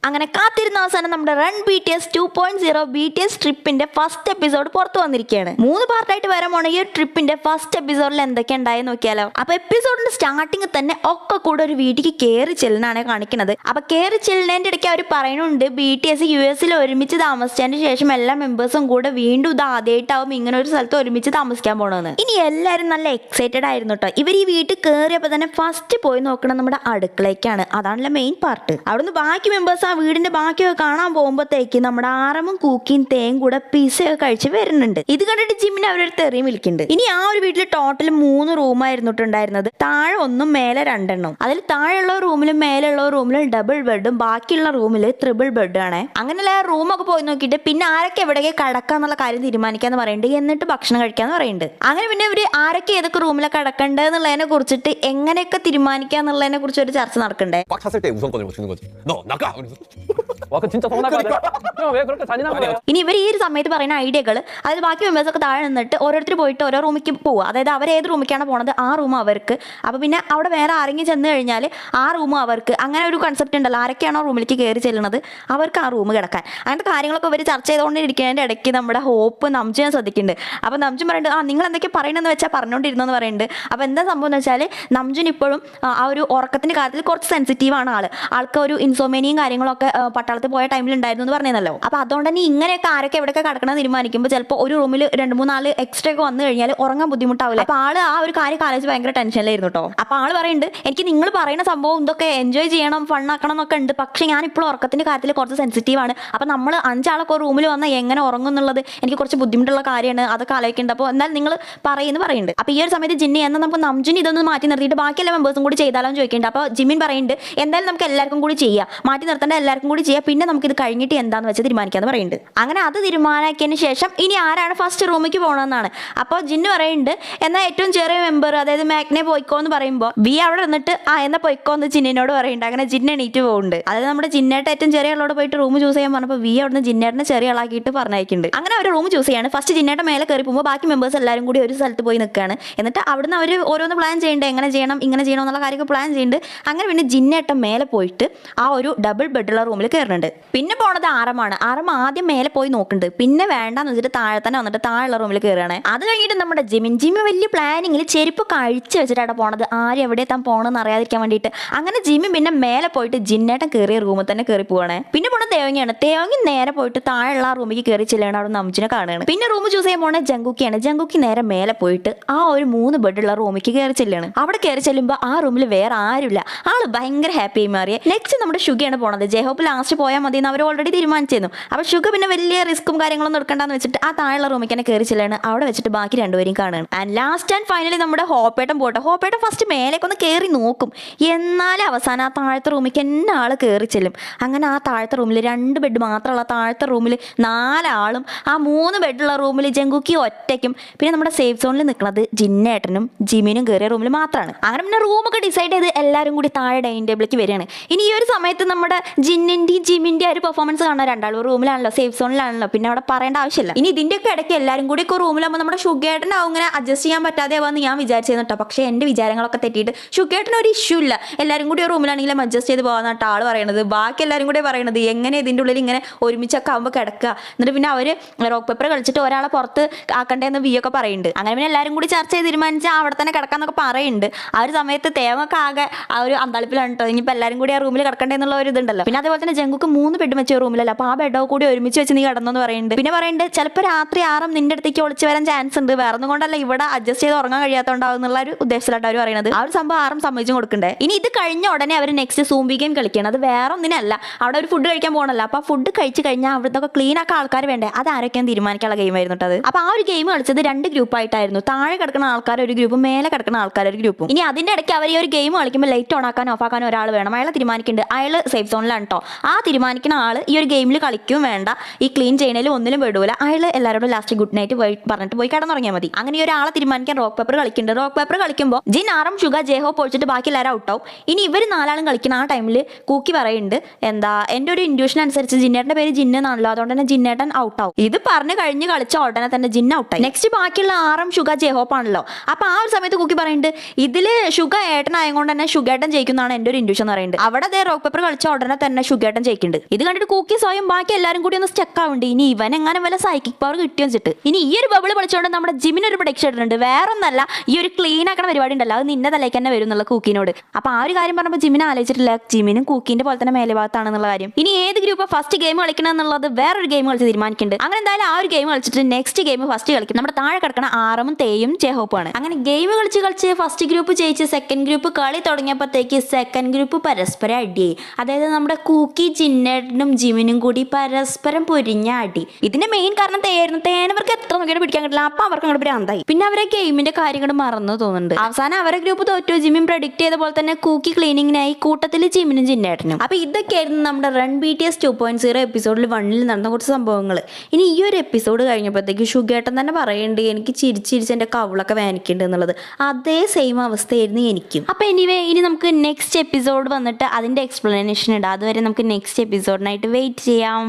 അങ്ങനെ കാത്തിരുന്ന അവസാനം നമ്മുടെ റൺ BTS 2.0 BTS ട്രിപ്പിന്റെ ഫസ്റ്റ് എപ്പിസോഡ് പുറത്തു വന്നിരിക്കുകയാണ്. 3 പാർട്ടായിട്ട് വരാൻ പോണ ഈ ട്രിപ്പിന്റെ ഫസ്റ്റ് എപ്പിസോഡിൽ എന്തൊക്കെ ഉണ്ടായി നോക്കിയാലോ. അപ്പൊ എപ്പിസോഡിന്റെ സ്റ്റാർട്ടിങ് തന്നെ ഒക്കെ കൂടെ ഒരു വീട്ടിലേക്ക് കയറി ചെല്ലുന്നതാണ് കാണിക്കുന്നത്. അപ്പൊ കയറി ചെല്ലുന്നതിന്റെ ഇടയ്ക്ക് അവർ പറയുന്നുണ്ട് BTS US ഒരുമിച്ച് താമസിച്ചതിന് ശേഷം എല്ലാ മെമ്പേഴ്സും കൂടെ വീണ്ടും ഇത് ആദ്യമായിട്ടാവും ഇങ്ങനെ ഒരു സ്ഥലത്ത് ഒരുമിച്ച് താമസിക്കാൻ പോണെന്ന്. ഇനി എല്ലാവരും നല്ല എക്സൈറ്റഡ് ആയിരുന്നു കേട്ടോ. ഇവർ ഈ വീട്ടിൽ കയറിയപ്പോൾ തന്നെ ഫസ്റ്റ് പോയി നോക്കണം നമ്മുടെ അടുക്കളയ്ക്കാണ്. അതാണല്ലോ മെയിൻ പാർട്ട്. അവിടുന്ന് ബാക്കി മെമ്പേഴ്സ് ആ വീടിന്റെ ബാക്കിയൊക്കെ കാണാൻ പോകുമ്പോഴത്തേക്ക് നമ്മുടെ ആറമും കൂക്കിയും തേയും കൂടെ പിസയൊക്കെ കഴിച്ച് വരുന്നുണ്ട്. ഇത് കണ്ടിട്ട് ജിമ്മിന് അവരൊരു തെറിയും വിളിക്കുന്നുണ്ട്. ഇനി ആ ഒരു വീട്ടിൽ ടോട്ടൽ 3 റൂമായിരുന്നു ഉണ്ടായിരുന്നത്. താഴെ 1 മേലെ 2 അതിൽ താഴെയുള്ള റൂമിലും മേലെയുള്ള റൂമിലും ഡബിൾ ബെഡും ബാക്കിയുള്ള റൂമിൽ ട്രിപ്പിൾ ബെഡും ആണ്. അങ്ങനെയുള്ള റൂമൊക്കെ പോയി നോക്കിയിട്ട് പിന്നെ ആരൊക്കെ എവിടെയൊക്കെ കിടക്കാന്നുള്ള കാര്യം തീരുമാനിക്കാന്ന് പറയുന്നുണ്ട്. എന്നിട്ട് ഭക്ഷണം കഴിക്കാന്ന് പറയുന്നുണ്ട്. അങ്ങനെ പിന്നെ ഇവര് ആരൊക്കെ ഏതൊക്കെ റൂമിലൊക്കെ കിടക്കേണ്ടത് എന്നുള്ളതിനെ കുറിച്ചിട്ട് എങ്ങനെയൊക്കെ തീരുമാനിക്കാന്നുള്ളതിനെ കുറിച്ച് ഒരു ചർച്ച നടക്കണ്ടേ. ഇനി ഇവർ ഈ ഒരു സമയത്ത് പറയുന്ന ഐഡിയകൾ, അതായത് ബാക്കി മെമ്പേഴ്സ് ഒക്കെ താഴെ നിന്നിട്ട് ഓരോരുത്തർ പോയിട്ട് ഓരോ റൂമിലേക്ക് പോവുക. അതായത് അവർ ഏത് റൂമിലേക്കാണ് പോണത് ആ റൂം അവർക്ക്. അപ്പൊ പിന്നെ അവിടെ വേറെ ആരെങ്കിലും ചെന്ന് കഴിഞ്ഞാൽ ആ റൂം അവർക്ക്. അങ്ങനെ ഒരു കൺസെപ്റ്റ് ഉണ്ടല്ലോ, ആരൊക്കെയാണോ റൂമിലേക്ക് കയറി ചെല്ലുന്നത് അവർക്ക് ആ റൂം കിടക്കാൻ. അങ്ങനത്തെ കാര്യങ്ങളൊക്കെ ഇവർ ചർച്ച ചെയ്തുകൊണ്ടിരിക്കുന്നതിന്റെ ഇടയ്ക്ക് നമ്മുടെ ഹോപ്പ് നംജുനെ ശ്രദ്ധിക്കുന്നുണ്ട്. അപ്പൊ നംജുൻ പറയുന്നുണ്ട്, നിങ്ങൾ എന്തൊക്കെ പറയണമെന്ന് വെച്ചാൽ പറഞ്ഞുകൊണ്ടിരുന്നെന്ന് പറയുന്നുണ്ട്. അപ്പൊ എന്താ സംഭവം എന്ന് വെച്ചാൽ നംജുൻ ഇപ്പോഴും ആ ഒരു ഉറക്കത്തിന്റെ കാര്യത്തിൽ കുറച്ച് സെൻസിറ്റീവ് ആണ്. ആൾക്ക് ഒരു ഇൻസോമേനിയും കാര്യങ്ങളൊക്കെ പട്ടാളത്തിൽ പോയ ടൈമിൽ ഉണ്ടായിരുന്നു എന്ന് പറഞ്ഞല്ലോ. അപ്പൊ അതുകൊണ്ട് തന്നെ ഇങ്ങനെയൊക്കെ ആരൊക്കെ എവിടെയൊക്കെ കിടക്കണം തീരുമാനിക്കുമ്പോൾ ചിലപ്പോൾ ഒരു റൂമിൽ 2-3 ആൾ എക്സ്ട്രാ ഒക്കെ വന്നു കഴിഞ്ഞാൽ ഉറങ്ങാൻ ബുദ്ധിമുട്ടാവില്ല. അപ്പൊ ആള് ആ ഒരു കാര്യം ആലോചിച്ച് ഭയങ്കര ടെൻഷനിലായിരുന്നു കേട്ടോ. അപ്പൊ ആള് പറയുന്നുണ്ട്, എനിക്ക് നിങ്ങൾ പറയുന്ന സംഭവം ഇതൊക്കെ എൻജോയ് ചെയ്യണം, ഫണ്ണാക്കണം എന്നൊക്കെ ഉണ്ട്. പക്ഷെ ഞാൻ ഇപ്പോൾ ഉറക്കത്തിന്റെ കാര്യത്തിൽ കുറച്ച് സെൻസിറ്റീവ് ആണ്. അപ്പൊ നമ്മൾ 5 ആളൊക്കെ റൂമിൽ വന്നാൽ എങ്ങനെ ഉറങ്ങും എന്നുള്ളത് എനിക്ക് കുറച്ച് ബുദ്ധിമുട്ടുള്ള കാര്യമാണ്. അതൊക്കെ ആലോചിക്കുന്നുണ്ട്. അപ്പോൾ എന്നാൽ നിങ്ങൾ പറയുന്നു പറയുന്നുണ്ട്. അപ്പൊ ഈ ഒരു സമയത്ത് ജിന്നി എന്നാൽ നമുക്ക് നംജുൻ ഇതൊന്ന് മാറ്റി നിർത്തിയിട്ട് ബാക്കി എല്ലാ മെമ്പേഴ്സും കൂടി ചെയ്താലോ എന്ന് ചോദിക്കുന്നുണ്ട്. അപ്പോൾ ജിമിൻ പറയുന്നുണ്ട്, എന്തായാലും നമുക്ക് എല്ലാവർക്കും കൂടി ചെയ്യാം, മാറ്റി നിർത്തേണ്ട എല്ലാവർക്കും കൂടി ചെയ്യാം, പിന്നെ നമുക്ക് ഇത് കഴിഞ്ഞിട്ട് എന്താന്ന് വെച്ച് തീരുമാനിക്കാന്ന് പറയുന്നുണ്ട്. അങ്ങനെ അത് തീരുമാനിച്ചതിന് ശേഷം ഇനി ആരാണ് ഫസ്റ്റ് റൂമിലേക്ക് പോകണമെന്നാണ്. അപ്പോൾ ജിന്ന് പറയുന്നുണ്ട്, എന്നാൽ ഏറ്റവും ചെറിയ മെമ്പർ അതായത് മാഗ്നെ പോയിക്കോ എന്ന് പറയുമ്പോൾ വി അവിടെ നിന്നിട്ട് എന്നാൽ പോയിക്കോ എന്ന് ജിന്നിനോട് പറയുന്നുണ്ട്. അങ്ങനെ ജിന്ന് എണീറ്റ് പോകുന്നുണ്ട്. അതായത് നമ്മുടെ ജിന്നേട്ട് ഏറ്റവും ചെറിയ ആളോട് പോയിട്ട് റൂം ചൂസ് ചെയ്യാൻ പറഞ്ഞപ്പോൾ വി അവിടെ നിന്ന് ജിന്നേട്ടിനെ ചെറിയ ആളാക്കിയിട്ട് പറഞ്ഞയക്കുന്നുണ്ട്. അങ്ങനെ അവർ റൂം ചൂസ് ചെയ്യാണ്. ഫസ്റ്റ് ജിന്നേട്ട മേലെ കയറി പോകുമ്പോൾ ബാക്കി മെമ്പേഴ്സ് എല്ലാവരും കൂടി ഒരു സ്ഥലത്ത് പോയി നിൽക്കുകയാണ്. എന്നിട്ട് അവിടുന്ന് അവർ ഓരോന്ന് പ്ലാൻ ചെയ്യേണ്ടത്, എങ്ങനെ ചെയ്യണം ഇങ്ങനെ ചെയ്യണം എന്നുള്ള കാര്യമൊക്കെ പ്ലാൻ ചെയ്യുന്നുണ്ട്. അങ്ങനെ പിന്നെ ജിന്നേട്ടൻ മേലെ പോയിട്ട് ആ ഒരു ഡബിൾ ബെഡുള്ള റൂമിൽ കയറുന്നുണ്ട്. പിന്നെ പോണത് ആറമാണ്. ആറം ആദ്യം മേലെ പോയി നോക്കുന്നുണ്ട്. പിന്നെ വേണ്ടാന്ന് വെച്ചിട്ട് താഴെ തന്നെ വന്നിട്ട് താഴെയുള്ള റൂമിൽ കയറുകയാണ്. അത് കഴിഞ്ഞിട്ട് നമ്മുടെ ജിമിൻ വലിയ പ്ലാനിങ്ങിൽ ചെരുപ്പ് കഴിച്ച് വെച്ചിട്ടാണ് പോണത്, ആരും എവിടെ എത്താൻ പോകണമെന്ന് അറിയാതിരിക്കാൻ വേണ്ടിയിട്ട്. അങ്ങനെ ജിമിൻ പിന്നെ മേലെ പോയിട്ട് ജിന്നേട്ടൻ കയറിയ റൂമിൽ തന്നെ കയറി പോവാണ്. പിന്നെ പോണ തേവങ്ങിയാണ്. തേവങ്ങി നേരെ പോയിട്ട് താഴെയുള്ള ആ റൂമിലേക്ക് കയറി ചെല്ലുകയാണ്. അവിടെ നംജുനെ കാണുകയാണ്. പിന്നെ റൂം ചൂസ് ചെയ്യാൻ പോണ ജങ്കുക്കിയാണ്. ജങ്കുക്കി നേരെ മേലെ പോയിട്ട് ആ ഒരു 3 ബെഡുള്ള റൂമിലേക്ക് കയറി ചെല്ലുകയാണ്. അവിടെ കയറി ചെല്ലുമ്പോൾ ആ റൂമിൽ വേറെ ആരുമില്ല. ആള് ഭയങ്കര ഹാപ്പി ആയി മാറിയ. നെക്സ്റ്റ് നമ്മുടെ ഷുഗയാണ് പോണത്. ജയഹോപ്പ് ലാസ്റ്റ് പോയാൽ മതി എന്ന് അവർ ഓൾറെഡി തീരുമാനിച്ചിരുന്നു. അപ്പോൾ ഷുഗ പിന്നെ വലിയ റിസ്ക്കും കാര്യങ്ങളൊന്നും എടുക്കണ്ടെന്ന് വെച്ചിട്ട് ആ താഴെയുള്ള റൂമിൽ തന്നെ കയറി ചെല്ലാണ്. അവിടെ വെച്ചിട്ട് ബാക്കി 2 പേരും കാണുകയാണ്. ആൻഡ് ലാസ്റ്റ് ആൻഡ് ഫൈനലി നമ്മുടെ ഹോപ്പേട്ടൻ പോട്ടെ. ഹോപ്പേട്ടൻ ഫസ്റ്റ് മേലേക്ക് ഒന്ന് കയറി നോക്കും. എന്നാലും അവസാനം ആ താഴത്തെ റൂമിലേക്ക് തന്നെ ആൾ കയറി ചെല്ലും. അങ്ങനെ ആ താഴത്തെ റൂമിൽ 2 ബെഡ് മാത്രമുള്ള താഴത്തെ റൂമിൽ 4 ആളും, ആ 3 ബെഡുള്ള റൂമിൽ ജങ്കുക്കി ഒറ്റയ്ക്കും, പിന്നെ നമ്മുടെ സേഫ് സോണിൽ നിൽക്കുന്നത് ജിന്നേട്ടനും ജിമിനും കയറിയ റൂമിൽ മാത്രമാണ്. അങ്ങനെ പിന്നെ റൂമൊക്കെ ഡിസൈഡ് ചെയ്ത് എല്ലാവരും കൂടി താഴെ ഡൈനിങ് ടേബിളിലേക്ക് വരികയാണ്. ഇനി ഈ ഒരു സമയത്ത് നമ്മുടെ ജിന്നിൻ്റെയും ജിമിൻ്റെ ഒരു പെർഫോമൻസ് കാണാൻ 2 ആളും റൂമിലാണല്ലോ, സേഫ് സോണിലാണല്ലോ, പിന്നെ അവിടെ പറയേണ്ട ആവശ്യമില്ല. ഇനി ഇതിൻ്റെയൊക്കെ ഇടയ്ക്ക് എല്ലാവരും കൂടി ഒക്കെ റൂമിലാകുമ്പോൾ നമ്മുടെ ഷുഗേട്ടനാവും ഇങ്ങനെ അഡ്ജസ്റ്റ് ചെയ്യാൻ പറ്റാതെ ആവാന്ന് ഞാൻ വിചാരിച്ചിരുന്നു കേട്ടോ. പക്ഷേ എൻ്റെ വിചാരങ്ങളൊക്കെ തെറ്റിയിട്ട് ഷുഗേട്ടന് ഒരു ഇഷ്യൂ ഇല്ല, എല്ലാവരും കൂടി റൂമിലാണെങ്കിലും അഡ്ജസ്റ്റ് ചെയ്ത് പോകാൻ കേട്ടോ ആൾ പറയണത്. ബാക്കി എല്ലാവരും കൂടി പറയണത് എങ്ങനെ ഇതിൻ്റെ ഉള്ളിൽ ഇങ്ങനെ ഒരുമിച്ചൊക്കെ ആകുമ്പോൾ കിടക്കുക. എന്നിട്ട് പിന്നെ അവർ റോക്ക് പേപ്പർ കളിച്ചിട്ട് ഒരാളെ പുറത്ത് ആക്കണ്ടേന്ന് വിയൊക്കെ പറയുന്നുണ്ട്. അങ്ങനെ പിന്നെ എല്ലാവരും കൂടി ചർച്ച ചെയ്ത് തീരുമാനിച്ചാൽ അവിടെ തന്നെ കിടക്കാന്നൊക്കെ പറയുന്നുണ്ട്. ആ ഒരു സമയത്ത് തേവൊക്കെ ആകെ ആ ഒരു അന്താളിപ്പിലാണ് കേട്ടോ. ഇനിയിപ്പോൾ എല്ലാവരും കൂടി ആ റൂമിൽ കിടക്കണ്ടേ എന്നുള്ള ഒരു ഇതുണ്ടല്ലോ. പിന്നെ അതേപോലെ തന്നെ ജങ്കുക്ക് 3 ബെഡ് വെച്ച റൂമിലല്ല, അപ്പോൾ ആ ബെഡോ കൂടി ഒരുമിച്ച് വെച്ച് നീ കിടന്നു പറയുന്നുണ്ട്. പിന്നെ പറയുന്നുണ്ട് ചിലപ്പോൾ രാത്രി ആറും നിന്റെ അടുത്തേക്ക് ഒളിച്ച് വരാൻ ചാൻസ് ഉണ്ട്, വേറെ ഒന്നും കൊണ്ടല്ല ഇവിടെ അഡ്ജസ്റ്റ് ചെയ്ത് ഉറങ്ങാൻ കഴിയാത്തതുണ്ടാവും എന്നുള്ള ഒരു ഉദ്ദേശത്തിലായിട്ട് അവർ പറയുന്നത്. ആ ഒരു സംഭവം ആറും സമ്മതിച്ചും കൊടുക്കണ്ടേ. ഇനി ഇത് കഴിഞ്ഞ ഉടനെ അവർ നെക്സ്റ്റ് സൂംബി ഗെയിം കളിക്കണം. അത് വേറെ ഒന്നിനല്ല, അവിടെ ഒരു ഫുഡ് കഴിക്കാൻ പോകണല്ലോ. അപ്പോൾ ആ ഫുഡ് കഴിച്ച് കഴിഞ്ഞാൽ അവിടുത്തെ ക്ലീൻ ആക്കാൻ ആൾക്കാർ വേണ്ടേ, അത് ആരൊക്കെയാണ് തീരുമാനിക്കാനുള്ള ഗെയിം ആയിരുന്നു അത്. അപ്പോൾ ആ ഒരു ഗെയിം കളിച്ചത് 2 ഗ്രൂപ്പായിട്ടായിരുന്നു. താഴെ കിടക്കുന്ന ആൾക്കാർ ഒരു ഗ്രൂപ്പും മേലെ കിടക്കുന്ന ആൾക്കാർ ഒരു ഗ്രൂപ്പും. ഇനി അതിന്റെ ഇടയ്ക്ക് അവർ ഈ ഒരു ഗെയിം കളിക്കുമ്പോൾ ലൈറ്റ് ഓൺ ആക്കാനോ ഓഫ് ആക്കാനോ ഒരാൾ വേണം. അയാളെ തീരുമാനിക്കുന്നുണ്ട്. അയാൾ സേഫ് സോണിലാണ് കേട്ടോ. ആ തീരുമാനിക്കുന്ന ആൾ ഈ ഒരു ഗെയിമിൽ കളിക്കും വേണ്ട, ഈ ക്ലീൻ ചെയ്യണേലും ഒന്നിലും പെടൂല. അയാൾ എല്ലാവരോടും ലാസ്റ്റ് ഗുഡ് നൈറ്റ് പറഞ്ഞിട്ട് പോയി കിടന്നുറങ്ങിയാൽ മതി. അങ്ങനെ ഈ ഒരാളെ തീരുമാനിക്കാൻ റോക്ക് പേപ്പർ കളിക്കുന്നുണ്ട്. റോക്ക് പേപ്പർ കളിക്കുമ്പോൾ ജിൻ ആറും ഷുഗ ജേഹോ പൊളിച്ചിട്ട് ബാക്കി എല്ലാവരും ഔട്ടാവും. ഇനി ഇവർ 4 ആളും കളിക്കുന്ന ആ ടൈമിൽ കൂക്കി പറയുന്നുണ്ട്, എന്താ എൻ്റെ ഒരു ഇൻഡ്യൂഷൻ അനുസരിച്ച് ജിന്നേട്ടൻ്റെ പേര് ജിന്ന് എന്നാണല്ലോ, അതുകൊണ്ട് തന്നെ ജിന്നേട്ടൻ ഔട്ടാവും. ഇത് പറഞ്ഞ് കഴിഞ്ഞ് കളിച്ച ഉടനെ തന്നെ ജിന്ന് ഔട്ടായി. നെക്സ്റ്റ് ബാക്കിയുള്ള ആറും ഷുഗ ജേഹോപ്പ് ആണല്ലോ. അപ്പോൾ ആ ഒരു സമയത്ത് കൂക്കി പറയുന്നുണ്ട്, ഇതിൽ ഷുഗ ഏട്ടനായതുകൊണ്ട് തന്നെ ഷുഗേട്ടൻ ജയിക്കുന്നതാണ് എൻ്റെ ഒരു ഇൻഡ്യൂഷൻ എന്ന് പറയുന്നത്. അവിടെ അതേ റോക്ക് പേപ്പർ കളിച്ച ഉടനെ തന്നെ ഷുഗേട്ടൻ ജയിക്കും. പേടിക്കുന്നുണ്ട്. ഇത് കണ്ടിട്ട് കൂക്കി സ്വയം ബാക്കി എല്ലാവരും കൂടി ഒന്ന് സ്റ്റക്ക് ആവുന്നുണ്ട്. ഇനി ഇവൻ എങ്ങനെ വല്ല സൈക്കിക് പവർ കിട്ടിയോ വെച്ചിട്ട്. ഇനി ഈ ഒരു ബബിൾ പഠിച്ചുകൊണ്ട് നമ്മുടെ ജിമിന് ഒരു പ്രൊഡക്ഷൻ ഇട്ടിട്ടുണ്ട്. വേറെ ഒന്നല്ല, ഈ ഒരു ക്ലീൻ ആക്കണ പരിപാടി ഉണ്ടല്ലോ, അത് നിന്റെ തലേക്ക് തന്നെ വരും എന്നുള്ള കൂക്കിനോട്. അപ്പൊ ആ ഒരു കാര്യം പറഞ്ഞപ്പോൾ ജിമിനെ ആലോചിച്ചിട്ടില്ല, ജിമിനും കൂക്കിന്റെ പോലെ തന്നെ മേലെ ഭാഗത്താണെന്നുള്ള കാര്യം. ഇനി ഏത് ഗ്രൂപ്പ് ഫസ്റ്റ് ഗെയിം കളിക്കണം എന്നുള്ളത് വേറൊരു ഗെയിം കളിച്ച് തീരുമാനിക്കുന്നുണ്ട്. അങ്ങനെ എന്തായാലും ആ ഒരു ഗെയിം കളിച്ചിട്ട് നെക്സ്റ്റ് ഗെയിം ഫസ്റ്റ് കളിക്കും. നമ്മുടെ താഴെ കിടക്കണ ആറമും തേയും ജെഹോപ്പാണ്. അങ്ങനെ ഗെയിം കളിച്ച് ഫസ്റ്റ് ഗ്രൂപ്പ് ജയിച്ച് സെക്കൻഡ് ഗ്രൂപ്പ് കളി തുടങ്ങിയപ്പോഴത്തേക്ക് സെക്കൻഡ് ഗ്രൂപ്പ് പരസ്പരം അടിയായി. അതായത് നമ്മുടെ കൂക്കി ജിന്നേട്ടനും ജിമിനും കൂടി പരസ്പരം പൊരിഞ്ഞ അടി. ഇതിന്റെ മെയിൻ കാരണം തേയായിരുന്നു. തേനവർക്ക് എത്ര നോക്കിയിട്ട് പിടിക്കാൻ കിട്ടില്ല. അപ്പൊ അവർക്ക് അങ്ങോട്ട് ഭ്രാന്തായി. പിന്നെ അവരെ ഗെയിമിന്റെ കാര്യങ്ങൾ മറന്നു തോന്നുന്നുണ്ട്. അവസാനം അവരെ ഗ്രൂപ്പ് തോറ്റു. ജിമിൻ പ്രഡിക്ട് ചെയ്ത പോലെ തന്നെ കൂക്കി ക്ലീനിങ്ങിനായി കൂട്ടത്തിൽ ജിമിനും ജിന്നേട്ടനും. അപ്പൊ ഇതൊക്കെയായിരുന്നു നമ്മുടെ റൺ BTS 2.0 എപ്പിസോഡിൽ 1 നടന്ന കുറച്ച് സംഭവങ്ങൾ. ഇനി ഈ ഒരു എപ്പിസോഡ് കഴിഞ്ഞപ്പോഴത്തേക്ക് ഷുഗേട്ടൻ തന്നെ പറയുന്നുണ്ട്, എനിക്ക് ചിരിച്ചിരിച്ച് എന്റെ കവിളൊക്കെ വേനിക്കുന്നുണ്ട് എന്നുള്ളത്. അതേ സെയിം അവസ്ഥയായിരുന്നു എനിക്കും. അപ്പൊ എനിവേ, ഇനി നമുക്ക് നെക്സ്റ്റ് എപ്പിസോഡ് വന്നിട്ട് അതിന്റെ എക്സ്പ്ലനേഷൻ ഇടാം. അതുവരെ നമുക്ക് നെക്സ്റ്റ് എപ്പിസോഡിനായിട്ട് വെയിറ്റ് ചെയ്യാം.